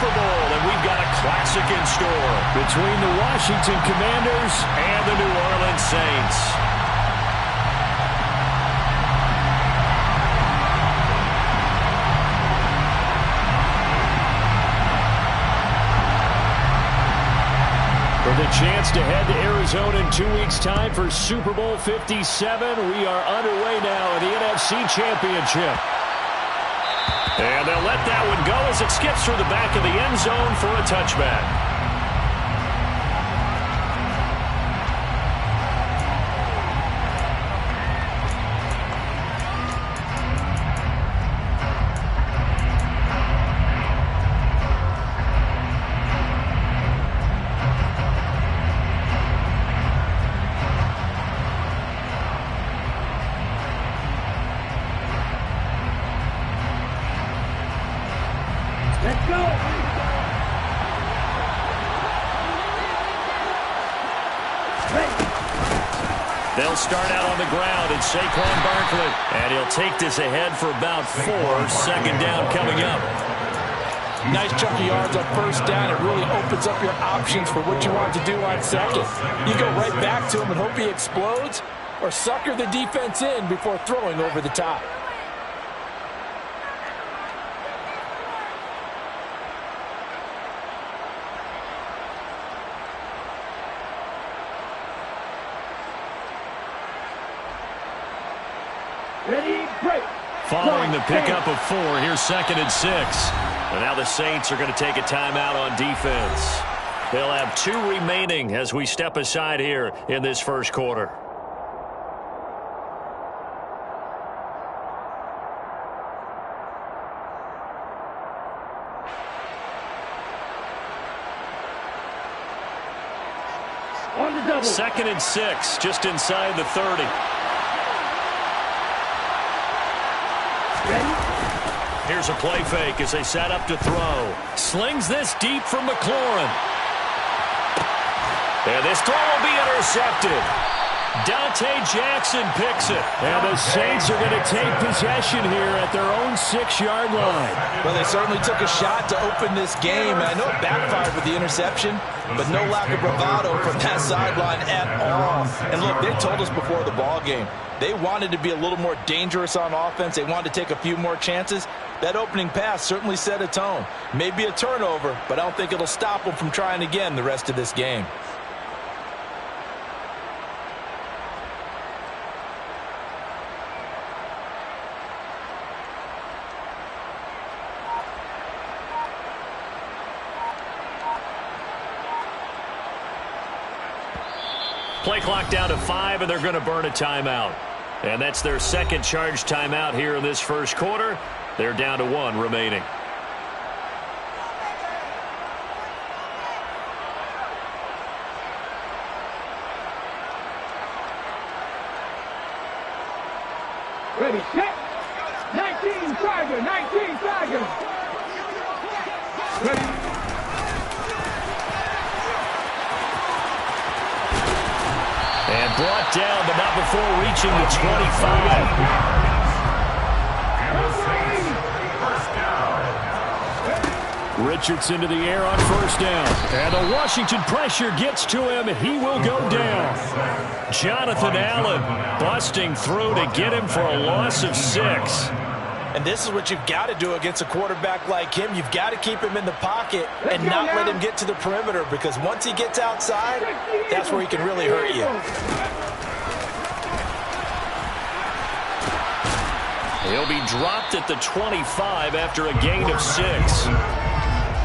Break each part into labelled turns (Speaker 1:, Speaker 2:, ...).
Speaker 1: Super Bowl, and we've got a classic in store between the Washington Commanders and the New Orleans Saints. For the chance to head to Arizona in 2 weeks' time for Super Bowl 57, we are underway now in the NFC Championship. And they'll let that one go as it skips through the back of the end zone for a touchback.
Speaker 2: Let's go!
Speaker 1: They'll start out on the ground. It's Saquon Barkley. And he'll take this ahead for about 4. Second down coming up.
Speaker 2: Nice chunk of yards on first down. It really opens up your options for what you want to do on second. You go right back to him and hope he explodes, or sucker the defense in before throwing over the top.
Speaker 3: Ready, break.
Speaker 1: Following the pickup of 4, here's 2nd and 6. And now the Saints are going to take a timeout on defense. They'll have 2 remaining as we step aside here in this first quarter.
Speaker 3: On the double.
Speaker 1: 2nd and 6, just inside the 30. Here's a play fake as they set up to throw. Slings this deep from McLaurin. And this throw will be intercepted. Dante Jackson picks it. And the Saints are going to take possession here at their own 6-yard line.
Speaker 2: Well, they certainly took a shot to open this game. And I know it backfired with the interception, but no lack of bravado from that sideline at all. And look, they told us before the ball game, they wanted to be a little more dangerous on offense. They wanted to take a few more chances. That opening pass certainly set a tone. Maybe a turnover, but I don't think it'll stop them from trying again the rest of this game.
Speaker 1: Play clock down to 5, and they're going to burn a timeout. And that's their second charged timeout here in this first quarter. They're down to 1 remaining.
Speaker 3: Ready, set. 19 Tiger, 19 Tiger. Ready.
Speaker 1: And brought down, but not before reaching the 25. Richardson to the air on first down. And the Washington pressure gets to him. He will go down. Jonathan Allen busting through to get him for a loss of 6.
Speaker 2: And this is what you've got to do against a quarterback like him. You've got to keep him in the pocket and not let him get to the perimeter, because once he gets outside, that's where he can really hurt you.
Speaker 1: He'll be dropped at the 25 after a gain of 6.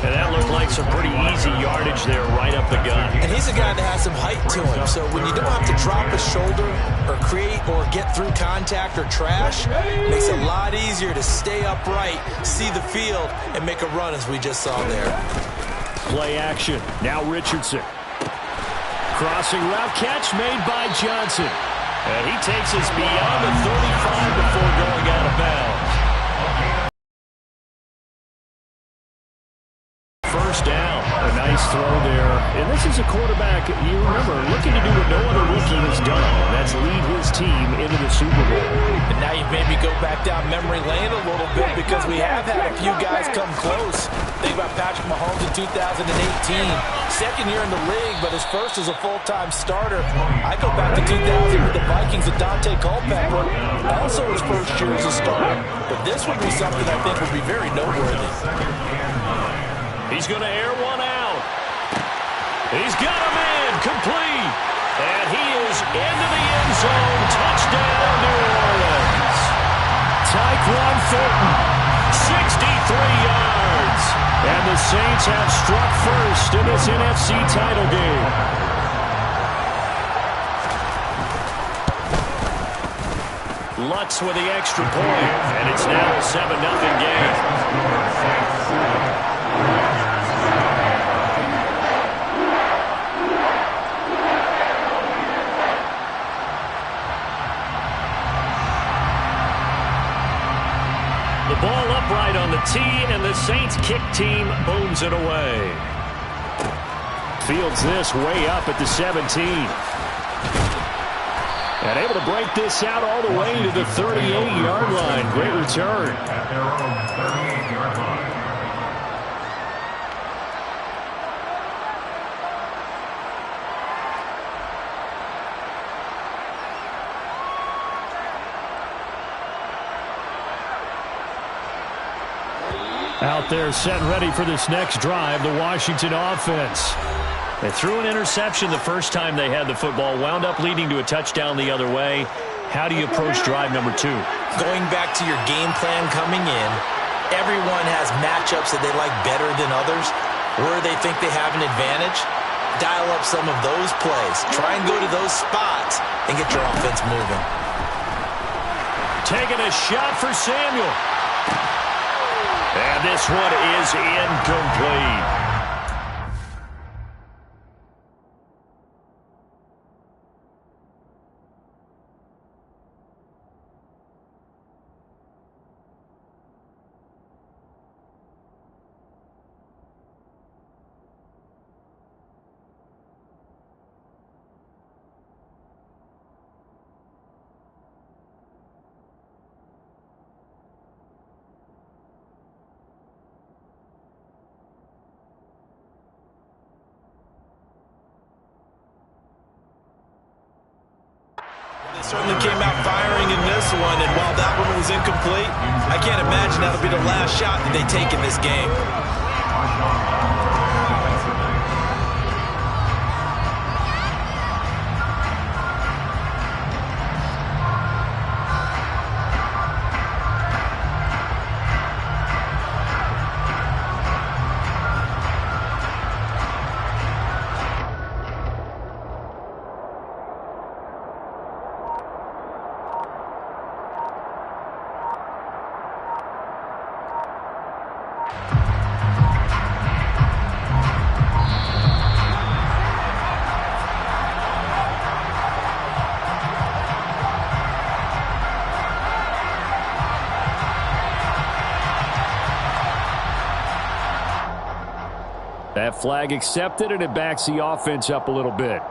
Speaker 1: And that looked like some pretty easy yardage there right up the gut.
Speaker 2: And he's a guy that has some height to him, so when you don't have to drop his shoulder or create or get through contact or trash, it makes it a lot easier to stay upright, see the field, and make a run as we just saw there.
Speaker 1: Play action. Now Richardson. Crossing route catch made by Johnson. And he takes us beyond the 35 before going out of bounds. First down. A nice nice throw there. And this is a quarterback, you remember, looking to do what no other rookie has done. And that's lead his team into the Super Bowl.
Speaker 2: And now you maybe go back down memory lane a little bit because we have had a few guys come close. Think about Patrick Mahomes in 2018. Second year in the league, but his first as a full-time starter. I go back to 2000 with the Vikings and Dante Culpepper. Also his first year as a starter. But this would be something I think would be very noteworthy.
Speaker 1: He's going to air one out. He's got a man complete. And he is into the end zone. Touchdown, New Orleans. Tyquan Thornton, 63 yards. And the Saints have struck first in this NFC title game. Lutz with the extra point, and it's now a 7-0 game. The ball upright on the tee, and the Saints kick team booms it away. Fields this way up at the 17. And able to break this out all the way to the 38-yard line. Great return.
Speaker 4: At their own 38-yard line.
Speaker 1: Out there set ready for this next drive, the Washington offense. They threw an interception the first time they had the football, wound up leading to a touchdown the other way. How do you approach drive number 2?
Speaker 2: Going back to your game plan coming in, everyone has matchups that they like better than others, where they think they have an advantage. Dial up some of those plays. Try and go to those spots and get your offense moving.
Speaker 1: Taking a shot for Samuel. And this one is incomplete.
Speaker 2: They certainly came out firing in this one, and while that one was incomplete, I can't imagine that'll be the last shot that they take in this game.
Speaker 1: That flag accepted, and it backs the offense up a little bit.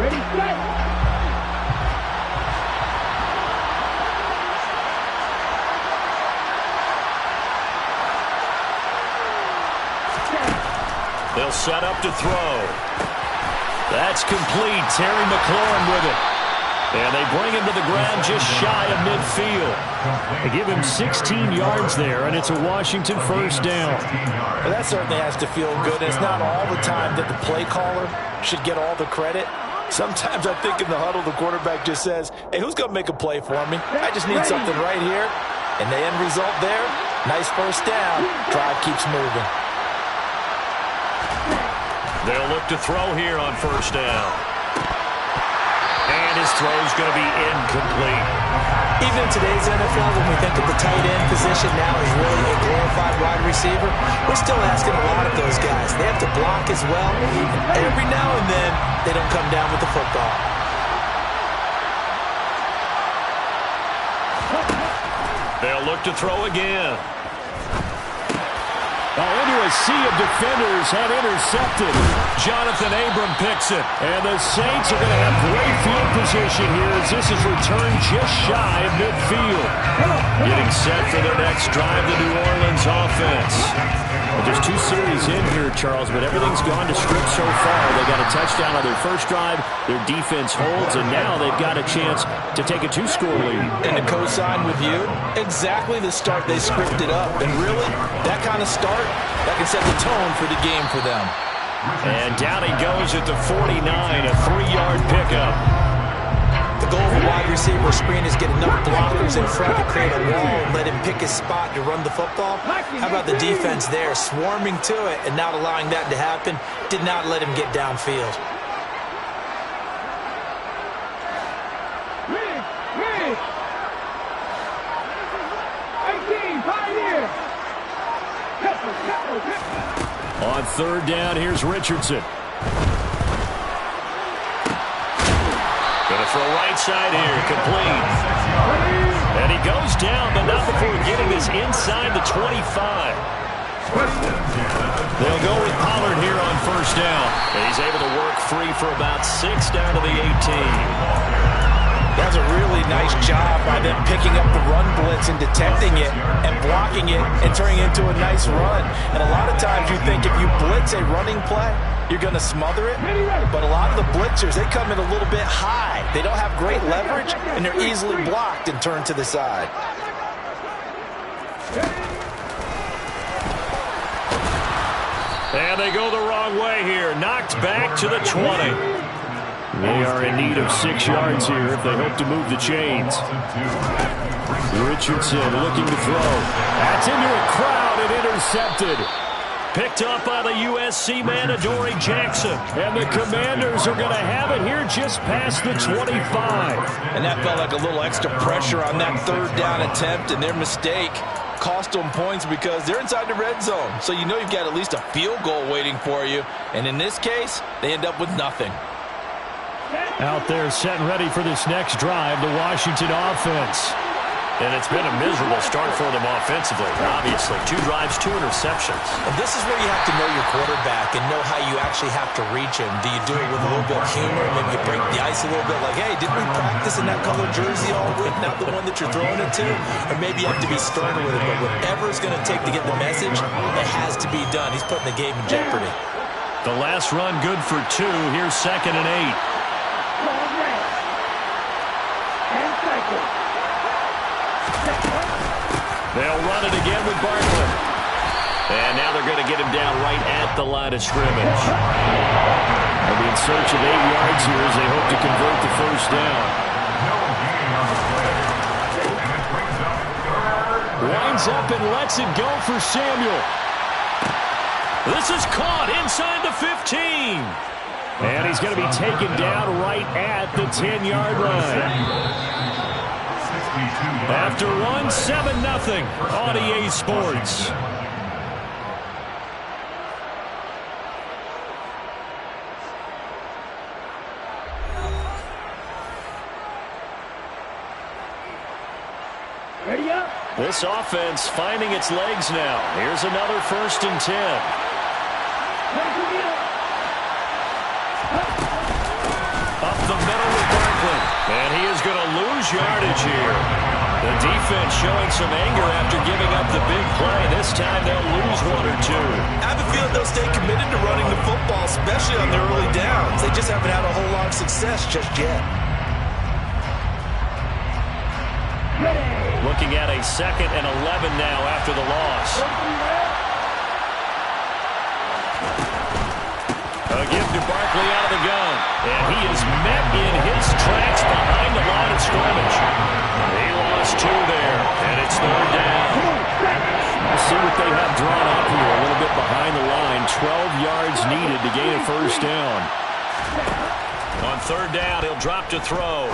Speaker 3: Ready, set.
Speaker 1: They'll set up to throw. That's complete. Terry McLaurin with it. And they bring him to the ground just shy of midfield. They give him 16 yards there, and it's a Washington first down.
Speaker 2: Well, that certainly has to feel good. It's not all the time that the play caller should get all the credit. Sometimes I think in the huddle, the quarterback just says, hey, who's going to make a play for me? I just need something right here. And the end result there, nice first down. Drive keeps moving.
Speaker 1: They'll look to throw here on first down. And his throw's going to be incomplete.
Speaker 5: Even in today's NFL, when we think of the tight end position now as really a glorified wide receiver, we're still asking a lot of those guys. They have to block as well. And every now and then, they don't come down with the football.
Speaker 1: They'll look to throw again. Into a sea of defenders and intercepted. Jonathan Abram picks it. And the Saints are going to have great field position here as this is returned just shy of midfield. Getting set for their next drive, the New Orleans offense. Well, there's 2 series in here, Charles, but everything's gone to script so far. They got a touchdown on their first drive. Their defense holds, and now they've got a chance to take a 2-score lead.
Speaker 2: And to co-sign with you, exactly the start they scripted up. And really, that kind of start, that can set the tone for the game for them.
Speaker 1: And down he goes at the 49, a 3-yard pickup.
Speaker 5: The goal of a wide receiver screen is get enough blockers in front to create a wall and let him pick his spot to run the football. How about the defense there, swarming to it and not allowing that to happen? Did not let him get downfield.
Speaker 3: Ready. 18, Pioneer.
Speaker 1: On third down, here's Richardson. Going to throw right side here, complete. And he goes down, but not before getting this inside the 25. They'll go with Pollard here on first down. And he's able to work free for about 6 down to the 18.
Speaker 2: That's a really nice job by them picking up the run blitz and detecting it and blocking it and turning it into a nice run. And a lot of times you think if you blitz a running play, you're going to smother it. But a lot of the blitzers, they come in a little bit high. They don't have great leverage, and they're easily blocked and turned to the side.
Speaker 1: And they go the wrong way here. Knocked back to the 20. They are in need of 6 yards here if they hope to move the chains. Richardson looking to throw. That's into a crowd and intercepted. Picked up by the USC man, Adoree Jackson. And the Commanders are going to have it here just past the 25.
Speaker 2: And that felt like a little extra pressure on that third down attempt, and their mistake cost them points because they're inside the red zone. So you know you've got at least a field goal waiting for you. And in this case, they end up with nothing.
Speaker 1: Out there set and ready for this next drive, the Washington offense. And it's been a miserable start for them offensively, obviously. 2 drives, 2 interceptions.
Speaker 5: And this is where you have to know your quarterback and know how you actually have to reach him. Do you do it with a little bit of humor? Maybe you break the ice a little bit like, hey, didn't we practice in that color jersey all week, not the one that you're throwing it to? Or maybe you have to be sterner with it. But whatever it's going to take to get the message, it has to be done. He's putting the game in jeopardy.
Speaker 1: The last run good for 2. Here's 2nd and 8. They'll run it again with Barkley. And now they're going to get him down right at the line of scrimmage. They'll be in search of 8 yards here as they hope to convert the first down. Winds up and lets it go for Samuel. This is caught inside the 15. And he's going to be taken down right at the 10-yard line. After one, 7-0 on EA Sports.
Speaker 3: Ready up.
Speaker 1: This offense finding its legs now. Here's another 1st and 10. Up is going to lose yardage here. The defense showing some anger after giving up the big play. This time they'll lose one or two.
Speaker 2: I have a feeling they'll stay committed to running the football, especially on the early downs. They just haven't had a whole lot of success just yet.
Speaker 1: Looking at a 2nd and 11 now after the loss. A give to Barkley out of the gun. And he is met in his tracks behind the line of scrimmage. He lost 2 there, and it's 3rd down. Let's see what they have drawn up here. A little bit behind the line. 12 yards needed to gain a 1st down. On 3rd down, he'll drop to throw.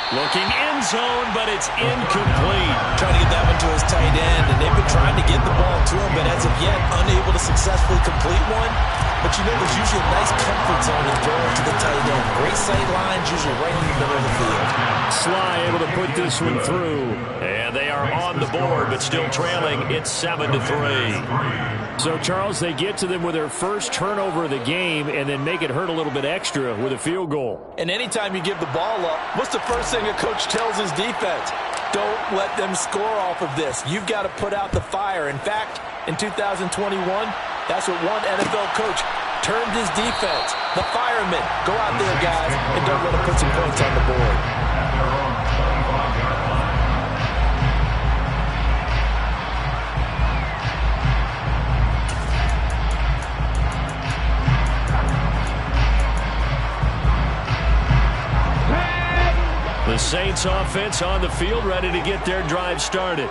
Speaker 1: Looking end zone, but it's incomplete.
Speaker 2: Trying to get that one to his tight end, and they've been trying to get the ball to him, but as of yet, unable to successfully complete one. But you know, there's usually a nice comfort zone in throwing to the tight end. Great sight lines, usually right in the middle of the field.
Speaker 1: Sly able to put this one through. And they are on the board, but still trailing. It's 7-3. So, Charles, they get to them with their first turnover of the game and then make it hurt a little bit extra with a field goal.
Speaker 2: And anytime you give the ball up, what's the first thing a coach tells his defense? Don't let them score off of this. You've got to put out the fire. In fact, in 2021, that's what one NFL coach termed his defense. The firemen. Go out there, guys, and don't let them put some points on the board.
Speaker 1: The Saints offense on the field, ready to get their drive started.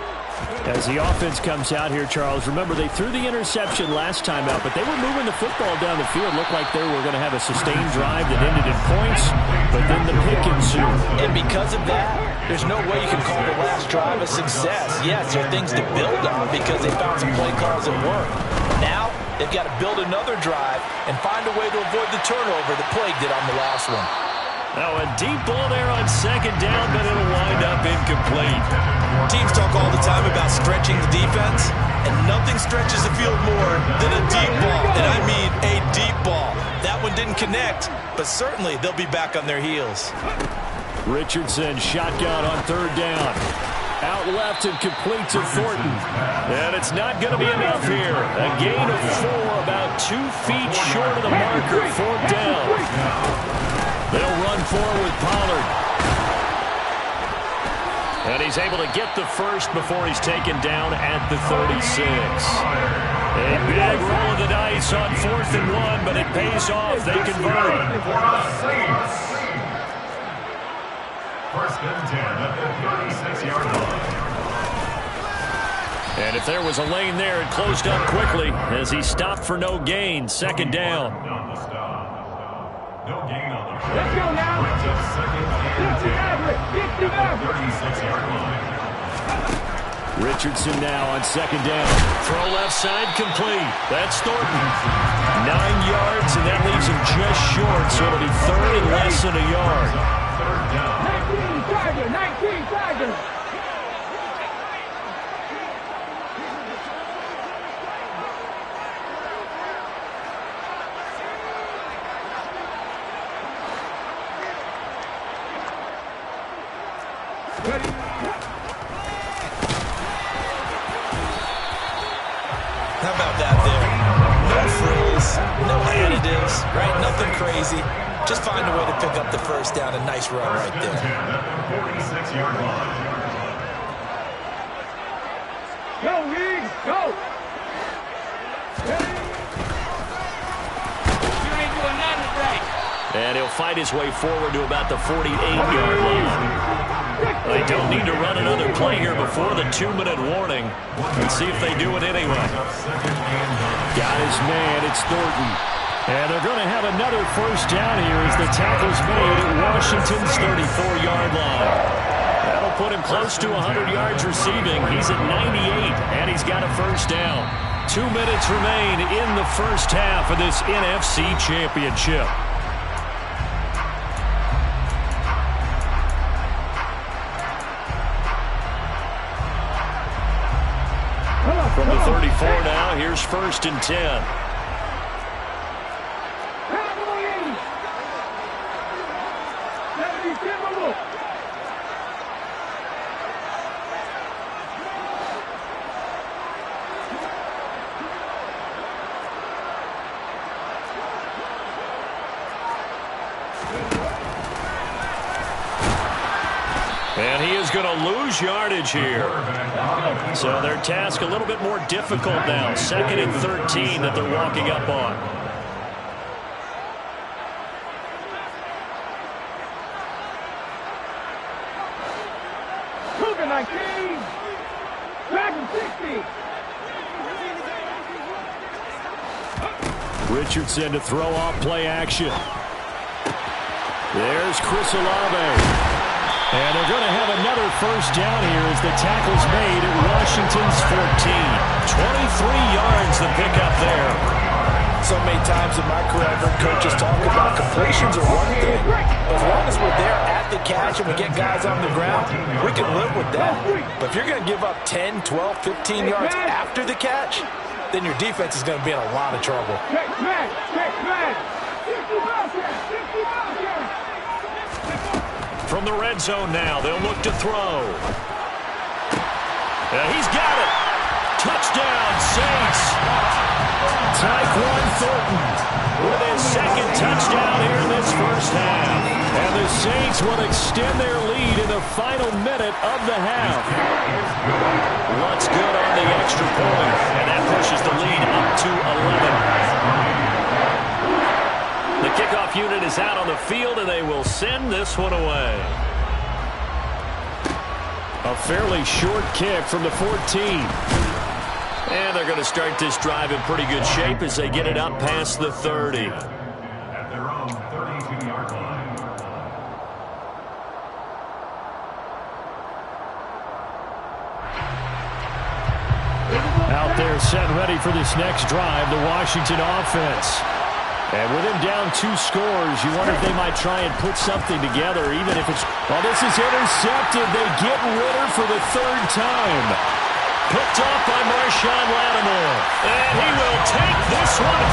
Speaker 1: As the offense comes out here, Charles, remember they threw the interception last time out, but they were moving the football down the field. Looked like they were going to have a sustained drive that ended in points, but then the pick ensued.
Speaker 2: And because of that, there's no way you can call the last drive a success. Yes, there are things to build on because they found some play calls that work. Now, they've got to build another drive and find a way to avoid the turnover that plagued it on the last one.
Speaker 1: Now a deep ball there on 2nd down, but it'll wind up incomplete.
Speaker 2: Teams talk all the time about stretching the defense, and nothing stretches the field more than a deep ball. And I mean a deep ball. That one didn't connect, but certainly they'll be back on their heels.
Speaker 1: Richardson shotgun on 3rd down. Out left and complete to Thornton. And it's not going to be enough here. A gain of 4, about 2 feet short of the marker. 4th down. They'll run forward with Pollard. And he's able to get the first before he's taken down at the 36. A big roll of the dice on 4th and 1, but it pays off. They convert.
Speaker 4: 1st and 10 at the 36-yard line.
Speaker 1: And if there was a lane there, it closed up quickly as he stopped for no gain. 2nd down.
Speaker 4: No gain on the play.
Speaker 3: Let's go now.
Speaker 4: Brings up 2nd and 10
Speaker 3: Get the average.
Speaker 4: 36-yard line.
Speaker 1: Richardson now on 2nd down. Throw left side complete. That's Thornton. 9 yards, and that leaves him just short, so it'll be 3rd and less than a yard.
Speaker 4: 3rd down.
Speaker 3: 19 Tiger, 19 Tiger.
Speaker 2: How about that there? No frills, no additives, right? Nothing crazy. Just find a way to pick up the 1st down. A nice run right there.
Speaker 4: 46-yard line.
Speaker 3: Go, Reed, go. You ain't doing nothing today.
Speaker 1: And he'll fight his way forward to about the 48-yard line. They don't need to run another play here before the 2-minute warning. Let's see if they do it anyway. Got his man. It's Thornton. And they're going to have another 1st down here as the tackle's made at Washington's 34-yard line. That'll put him close to 100 yards receiving. He's at 98, and he's got a 1st down. 2 minutes remain in the 1st half of this NFC Championship. From the 34 now, here's 1st and 10. And he is going to lose yardage here. So their task a little bit more difficult now. 2nd and 13 that they're walking up on.
Speaker 3: Cougar 19. Dragon 60.
Speaker 1: Richardson to throw off play action. There's Chris Olave. And they're going to have another first down here as the tackle's made at Washington's 14. 23 yards the pickup there.
Speaker 5: So many times in my career, I've heard coaches talk about completions are one thing. As long as we're there at the catch and we get guys on the ground, we can live with that. But if you're going to give up 10, 12, 15 yards after the catch, then your defense is going to be in a lot of trouble.
Speaker 3: Check man. 60 miles here. 60 miles here.
Speaker 1: From the red zone now, they'll look to throw. He's got it. Touchdown, Saints. Tyquan Thornton with his 2nd touchdown here in this first half. And the Saints will extend their lead in the final minute of the half. What's good on the extra point, and that pushes the lead up to 11. The kickoff unit is out on the field, and they will send this one away. A fairly short kick from the 14. And they're going to start this drive in pretty good shape as they get it up past the 30.
Speaker 4: At their own 32-yard line.
Speaker 1: Out there set ready for this next drive, the Washington offense. And with him down 2 scores, you wonder if they might try and put something together, even if it's... Well, this is intercepted. They get Ritter for the 3rd time. Picked off by Marshawn Lattimore. And he will take this one